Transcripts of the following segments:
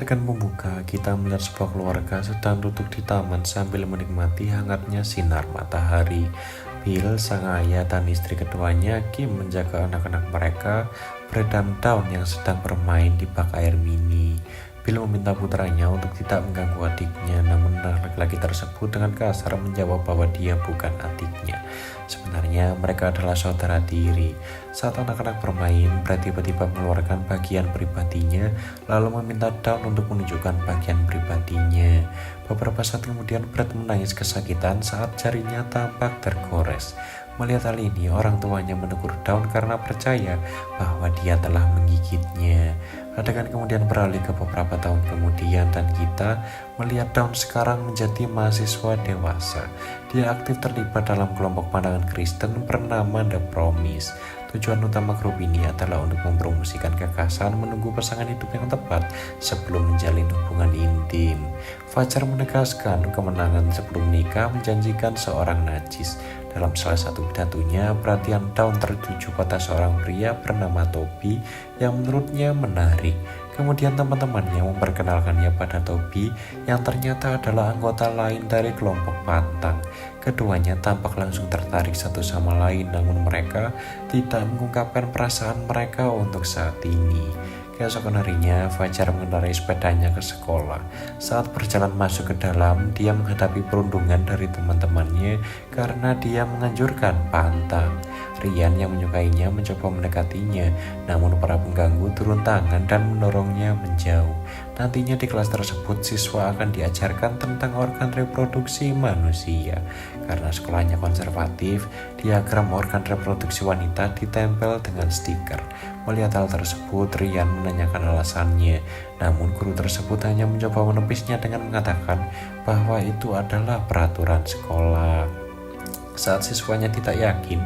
adegan pembuka, kita melihat sebuah keluarga sedang duduk di taman sambil menikmati hangatnya sinar matahari. Bill, sang ayah dan istri keduanya, Kim menjaga anak-anak mereka, Brad dan Dawn yang sedang bermain di bak air mini. Bill meminta putranya untuk tidak mengganggu adiknya, namun laki-laki tersebut dengan kasar menjawab bahwa dia bukan adiknya. Sebenarnya mereka adalah saudara tiri. Saat anak-anak bermain, Brad tiba-tiba mengeluarkan bagian pribadinya, lalu meminta Dawn untuk menunjukkan bagian pribadinya. Beberapa saat kemudian, Brad menangis kesakitan saat jarinya tampak tergores. Melihat hal ini, orang tuanya menegur Dawn karena percaya bahwa dia telah menggigitnya. Adegan kemudian beralih ke beberapa tahun kemudian dan kita melihat Dawn sekarang menjadi mahasiswa dewasa. Dia aktif terlibat dalam kelompok pandangan Kristen bernama The Promise. Tujuan utama grup ini adalah untuk mempromosikan gagasan menunggu pasangan hidup yang tepat sebelum menjalin hubungan intim. Fajar menegaskan kemenangan sebelum nikah menjanjikan seorang najis. Dalam salah satu pidatonya, perhatian Dawn tertuju pada seorang pria bernama Toby yang menurutnya menarik. Kemudian teman-temannya memperkenalkannya pada Toby yang ternyata adalah anggota lain dari kelompok pantang. Keduanya tampak langsung tertarik satu sama lain, namun mereka tidak mengungkapkan perasaan mereka untuk saat ini. Keesokan harinya, Fajar mengendarai sepedanya ke sekolah. Saat berjalan masuk ke dalam, dia menghadapi perundungan dari teman-temannya karena dia menganjurkan pantang. Rian yang menyukainya mencoba mendekatinya, namun para pengganggu turun tangan dan mendorongnya menjauh. Nantinya di kelas tersebut, siswa akan diajarkan tentang organ reproduksi manusia. Karena sekolahnya konservatif, diagram organ reproduksi wanita ditempel dengan stiker. Melihat hal tersebut, Rian menanyakan alasannya, namun guru tersebut hanya mencoba menepisnya dengan mengatakan bahwa itu adalah peraturan sekolah. Saat siswanya tidak yakin,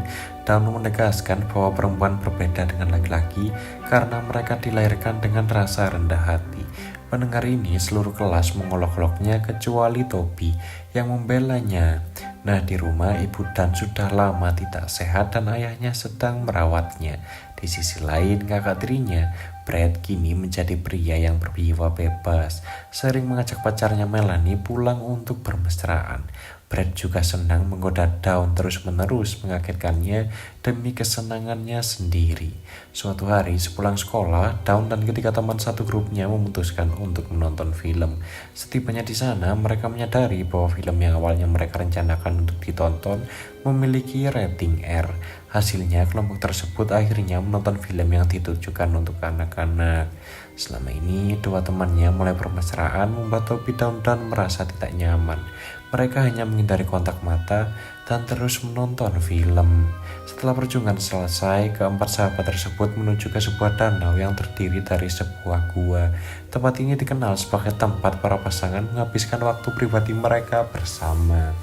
Dawn menegaskan bahwa perempuan berbeda dengan laki-laki karena mereka dilahirkan dengan rasa rendah hati. Mendengar ini, seluruh kelas mengolok-oloknya kecuali Toby yang membelanya. Nah, di rumah ibu Dan sudah lama tidak sehat dan ayahnya sedang merawatnya. Di sisi lain, kakak tirinya, Brad, kini menjadi pria yang berjiwa bebas, sering mengajak pacarnya Melanie pulang untuk bermesraan. Brad juga senang menggoda Dawn terus-menerus mengagetkannya demi kesenangannya sendiri. Suatu hari sepulang sekolah, Dawn dan ketiga teman satu grupnya memutuskan untuk menonton film. Setibanya di sana, mereka menyadari bahwa film yang awalnya mereka rencanakan untuk ditonton memiliki rating R. Hasilnya, kelompok tersebut akhirnya menonton film yang ditujukan untuk anak-anak. Selama ini, dua temannya mulai bermesraan membuat Toby dan Dawn merasa tidak nyaman. Mereka hanya menghindari kontak mata dan terus menonton film. Setelah perjuangan selesai, keempat sahabat tersebut menuju ke sebuah danau yang terdiri dari sebuah gua. Tempat ini dikenal sebagai tempat para pasangan menghabiskan waktu pribadi mereka bersama.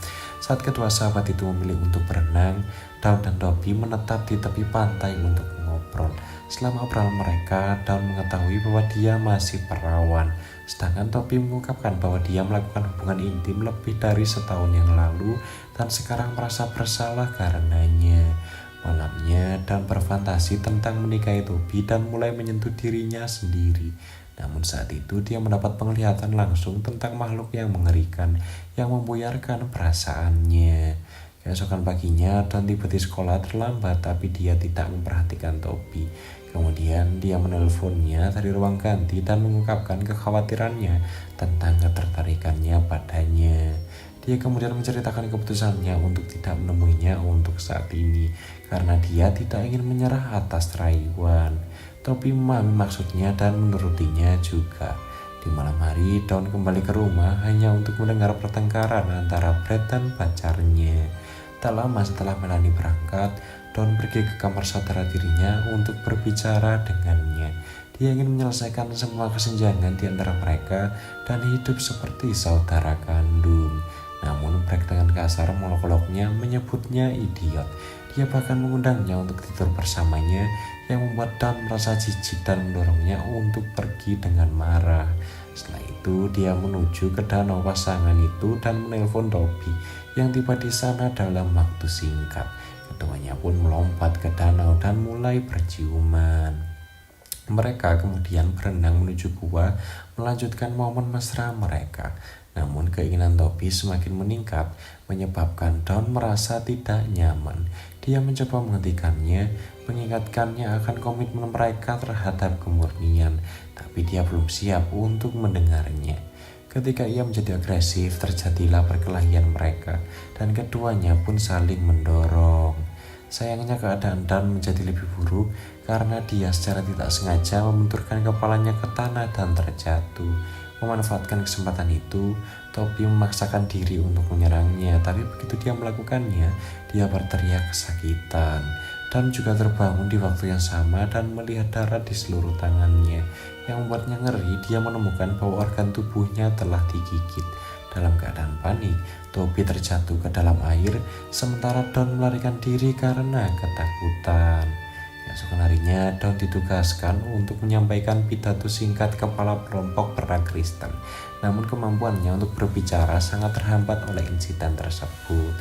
Saat kedua sahabat itu memilih untuk berenang, Dawn dan Toby menetap di tepi pantai untuk mengobrol. Selama obrolan mereka, Dawn mengetahui bahwa dia masih perawan. Sedangkan Toby mengungkapkan bahwa dia melakukan hubungan intim lebih dari setahun yang lalu dan sekarang merasa bersalah karenanya. Malamnya, Dawn berfantasi tentang menikahi Toby dan mulai menyentuh dirinya sendiri. Namun saat itu dia mendapat penglihatan langsung tentang makhluk yang mengerikan yang membuyarkan perasaannya. Keesokan paginya, Dawn tiba di sekolah terlambat tapi dia tidak memperhatikan Toby. Kemudian dia menelponnya dari ruang ganti dan mengungkapkan kekhawatirannya tentang ketertarikannya padanya. Dia kemudian menceritakan keputusannya untuk tidak menemuinya untuk saat ini karena dia tidak ingin menyerah atas rayuan. Toby memahami maksudnya dan menurutinya juga. Di malam hari, Dawn kembali ke rumah hanya untuk mendengar pertengkaran antara Brad dan pacarnya. Tak lama setelah Melanie berangkat, Dawn pergi ke kamar saudara tirinya untuk berbicara dengannya. Dia ingin menyelesaikan semua kesenjangan di antara mereka dan hidup seperti saudara kandung. Namun Brad dengan kasar mengolok-oloknya menyebutnya idiot. Dia bahkan mengundangnya untuk tidur bersamanya yang membuat Dawn merasa jijik dan mendorongnya untuk pergi dengan marah. Setelah itu dia menuju ke danau pasangan itu dan menelpon Toby yang tiba di sana dalam waktu singkat. Keduanya pun melompat ke danau dan mulai berciuman. Mereka kemudian berenang menuju gua, melanjutkan momen mesra mereka. Namun keinginan Toby semakin meningkat, menyebabkan Dawn merasa tidak nyaman. Dia mencoba menghentikannya, mengingatkannya akan komitmen mereka terhadap kemurnian, tapi dia belum siap untuk mendengarnya. Ketika ia menjadi agresif, terjadilah perkelahian mereka, dan keduanya pun saling mendorong. Sayangnya keadaan Dan menjadi lebih buruk karena dia secara tidak sengaja membenturkan kepalanya ke tanah dan terjatuh. Memanfaatkan kesempatan itu, Toby memaksakan diri untuk menyerangnya, tapi begitu dia melakukannya, dia berteriak kesakitan. Dan juga terbangun di waktu yang sama dan melihat darah di seluruh tangannya. Yang membuatnya ngeri, dia menemukan bahwa organ tubuhnya telah digigit. Dalam keadaan panik, Toby terjatuh ke dalam air, sementara Dawn melarikan diri karena ketakutan. Keesokan harinya, Dawn ditugaskan untuk menyampaikan pidato singkat kepala kelompok perang Kristen. Namun kemampuannya untuk berbicara sangat terhambat oleh insiden tersebut.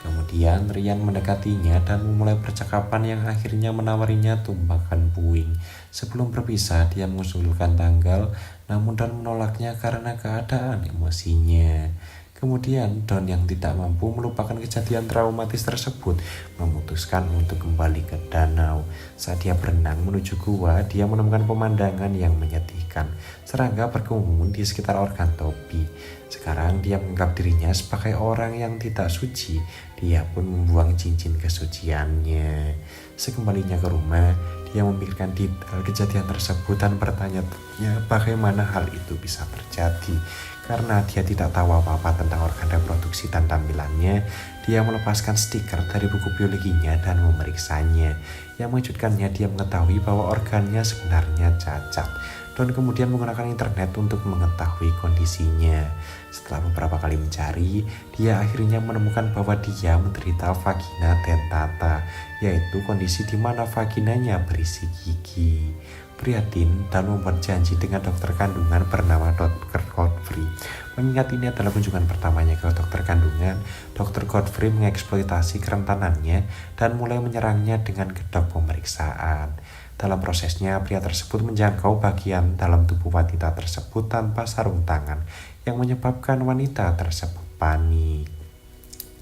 Kemudian Ryan mendekatinya dan memulai percakapan yang akhirnya menawarinya tumbakan puing. Sebelum berpisah, dia mengusulkan tanggal, namun Dawn menolaknya karena keadaan emosinya. Kemudian Dawn yang tidak mampu melupakan kejadian traumatis tersebut memutuskan untuk kembali ke danau. Saat dia berenang menuju gua, dia menemukan pemandangan yang menyedihkan. Serangga berkerumun di sekitar organ Toby. Sekarang dia menganggap dirinya sebagai orang yang tidak suci. Dia pun membuang cincin kesuciannya. Sekembalinya ke rumah, dia memikirkan detail kejadian tersebut dan bertanya-tanya bagaimana hal itu bisa terjadi. Karena dia tidak tahu apa-apa tentang organ reproduksi dan tampilannya, dia melepaskan stiker dari buku biologinya dan memeriksanya. Yang mengejutkannya, dia mengetahui bahwa organnya sebenarnya cacat. Dawn kemudian menggunakan internet untuk mengetahui kondisinya. Setelah beberapa kali mencari, dia akhirnya menemukan bahwa dia menderita vagina dentata, yaitu kondisi di mana vaginanya berisi gigi. Prihatin, Dawn membuat janji dengan dokter kandungan bernama Dr. Godfrey. Mengingat ini adalah kunjungan pertamanya ke dokter kandungan, Dr. Godfrey mengeksploitasi kerentanannya dan mulai menyerangnya dengan kedok pemeriksaan. Dalam prosesnya, pria tersebut menjangkau bagian dalam tubuh wanita tersebut tanpa sarung tangan, yang menyebabkan wanita tersebut panik.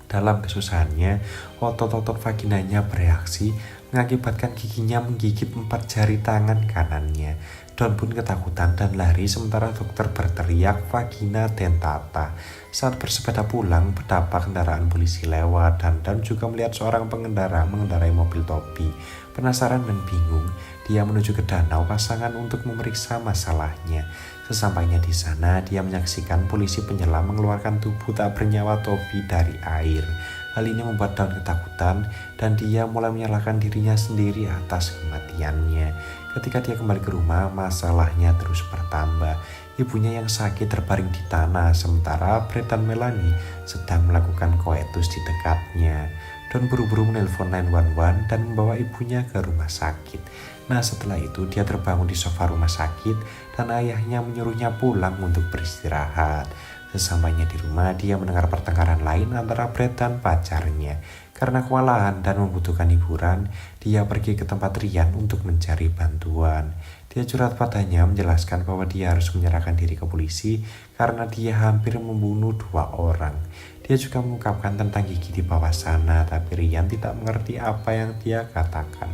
Dalam kesusahannya, otot-otot vaginanya bereaksi, mengakibatkan giginya menggigit 4 jari tangan kanannya. Dawn pun ketakutan dan lari sementara dokter berteriak vagina dentata. Saat bersepeda pulang, betapa kendaraan polisi lewat dan Dawn juga melihat seorang pengendara mengendarai mobil Toby. Penasaran dan bingung, dia menuju ke danau pasangan untuk memeriksa masalahnya. Sesampainya di sana, dia menyaksikan polisi penyelam mengeluarkan tubuh tak bernyawa Toby dari air. Hal ini membuat Dawn ketakutan dan dia mulai menyalahkan dirinya sendiri atas kematiannya. Ketika dia kembali ke rumah, masalahnya terus bertambah. Ibunya yang sakit terbaring di tanah, sementara Brett dan Melanie sedang melakukan koetus di dekatnya. Dawn buru-buru menelpon 911 dan membawa ibunya ke rumah sakit. Nah, setelah itu dia terbangun di sofa rumah sakit dan ayahnya menyuruhnya pulang untuk beristirahat. Sesampainya di rumah, dia mendengar pertengkaran lain antara Brett dan pacarnya. Karena kewalahan dan membutuhkan hiburan, dia pergi ke tempat Ryan untuk mencari bantuan. Dia curhat padanya menjelaskan bahwa dia harus menyerahkan diri ke polisi karena dia hampir membunuh 2 orang. Dia juga mengungkapkan tentang gigi di bawah sana, tapi Ryan tidak mengerti apa yang dia katakan.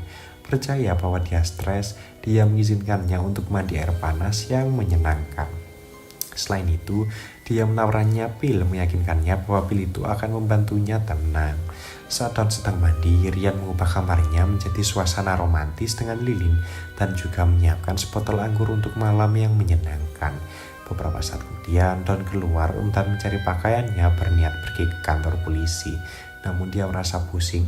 Percaya bahwa dia stres, dia mengizinkannya untuk mandi air panas yang menyenangkan. Selain itu, dia menawarkannya pil, meyakinkannya bahwa pil itu akan membantunya tenang. Saat Dawn sedang mandi, Ryan mengubah kamarnya menjadi suasana romantis dengan lilin dan juga menyiapkan sebotol anggur untuk malam yang menyenangkan. Beberapa saat kemudian, Dawn keluar untuk mencari pakaiannya berniat pergi ke kantor polisi. Namun dia merasa pusing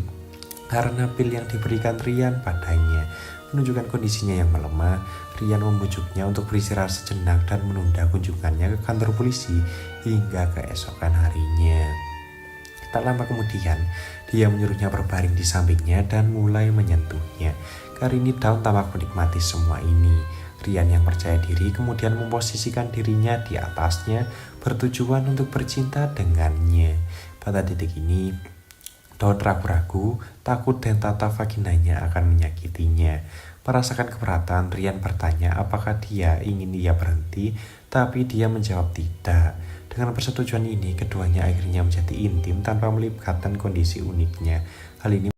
karena pil yang diberikan Ryan padanya. Menunjukkan kondisinya yang melemah, Ryan membujuknya untuk beristirahat sejenak dan menunda kunjungannya ke kantor polisi hingga keesokan harinya. Tak lama kemudian, dia menyuruhnya berbaring di sampingnya dan mulai menyentuhnya. Kali ini Dawn tampak menikmati semua ini. Ryan yang percaya diri kemudian memposisikan dirinya di atasnya bertujuan untuk bercinta dengannya. Pada titik ini, Daun ragu-ragu, takut dan tata vaginanya akan menyakitinya. Merasakan keberatan, Rian bertanya apakah ia berhenti, tapi dia menjawab tidak. Dengan persetujuan ini, keduanya akhirnya menjadi intim tanpa melibatkan kondisi uniknya. Hal ini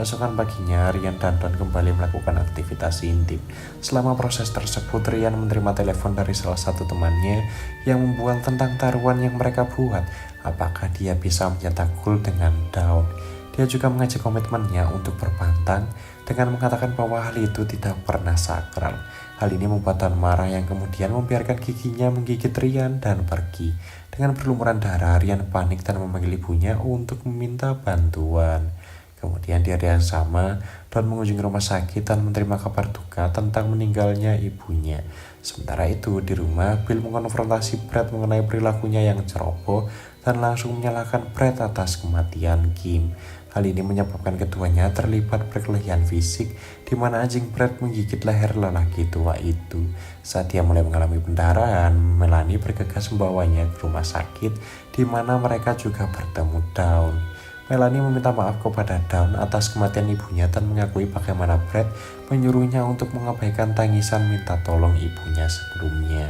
keesokan paginya, Rian dan Don kembali melakukan aktivitas intim. Selama proses tersebut, Rian menerima telepon dari salah satu temannya yang membual tentang taruhan yang mereka buat. Apakah dia bisa mencetak gol dengan daun? Dia juga mengajak komitmennya untuk berpantang dengan mengatakan bahwa hal itu tidak pernah sakral. Hal ini membuat Don marah yang kemudian membiarkan giginya menggigit Rian dan pergi. Dengan berlumuran darah, Rian panik dan memanggil ibunya untuk meminta bantuan. Kemudian di hari yang sama, Don mengunjungi rumah sakit dan menerima kabar duka tentang meninggalnya ibunya. Sementara itu, di rumah, Bill mengonfrontasi Brad mengenai perilakunya yang ceroboh dan langsung menyalahkan Brad atas kematian Kim. Hal ini menyebabkan keduanya terlibat perkelahian fisik, di mana anjing Brad menggigit leher lelaki tua itu. Saat dia mulai mengalami pendarahan, Melanie bergegas membawanya ke rumah sakit, di mana mereka juga bertemu Dawn. Melanie meminta maaf kepada Dawn atas kematian ibunya dan mengakui bagaimana Brad menyuruhnya untuk mengabaikan tangisan minta tolong ibunya sebelumnya.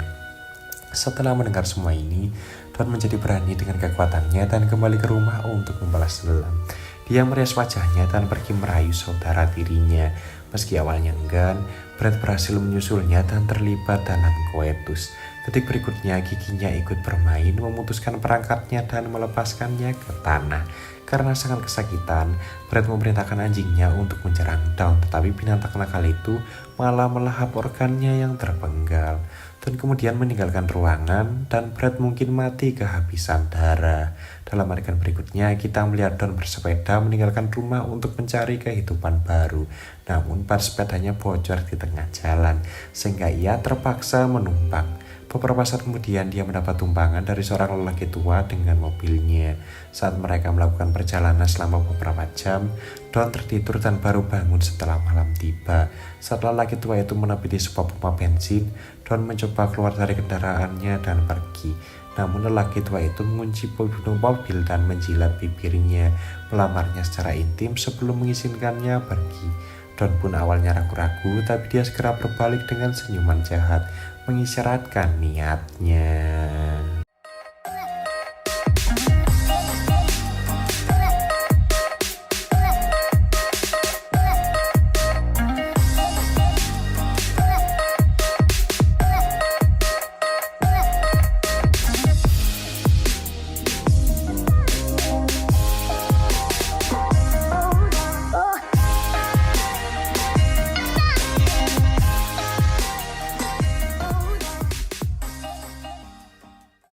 Setelah mendengar semua ini, Dawn menjadi berani dengan kekuatannya dan kembali ke rumah untuk membalas dendam. Dia merias wajahnya dan pergi merayu saudara tirinya. Meski awalnya enggan, Brad berhasil menyusulnya dan terlibat dalam koetus. Detik berikutnya giginya ikut bermain, memutuskan perangkatnya dan melepaskannya ke tanah. Karena sangat kesakitan, Brad memerintahkan anjingnya untuk menyerang Dawn, tetapi binatang nakal itu malah melahap organnya yang terpenggal dan kemudian meninggalkan ruangan, dan Brad mungkin mati kehabisan darah. Dalam adegan berikutnya, kita melihat Dawn bersepeda meninggalkan rumah untuk mencari kehidupan baru. Namun ban sepedanya bocor di tengah jalan, sehingga ia terpaksa menumpang. Beberapa saat kemudian dia mendapat tumpangan dari seorang lelaki tua dengan mobilnya. Saat mereka melakukan perjalanan selama beberapa jam, Dawn tertidur dan baru bangun setelah malam tiba. Saat lelaki tua itu menepi di sebuah pompa bensin, Dawn mencoba keluar dari kendaraannya dan pergi. Namun lelaki tua itu mengunci pintu mobil dan menjilat bibirnya, melamarnya secara intim sebelum mengizinkannya pergi. Dawn pun awalnya ragu-ragu, tapi dia segera berbalik dengan senyuman jahat, mengisyaratkan niatnya.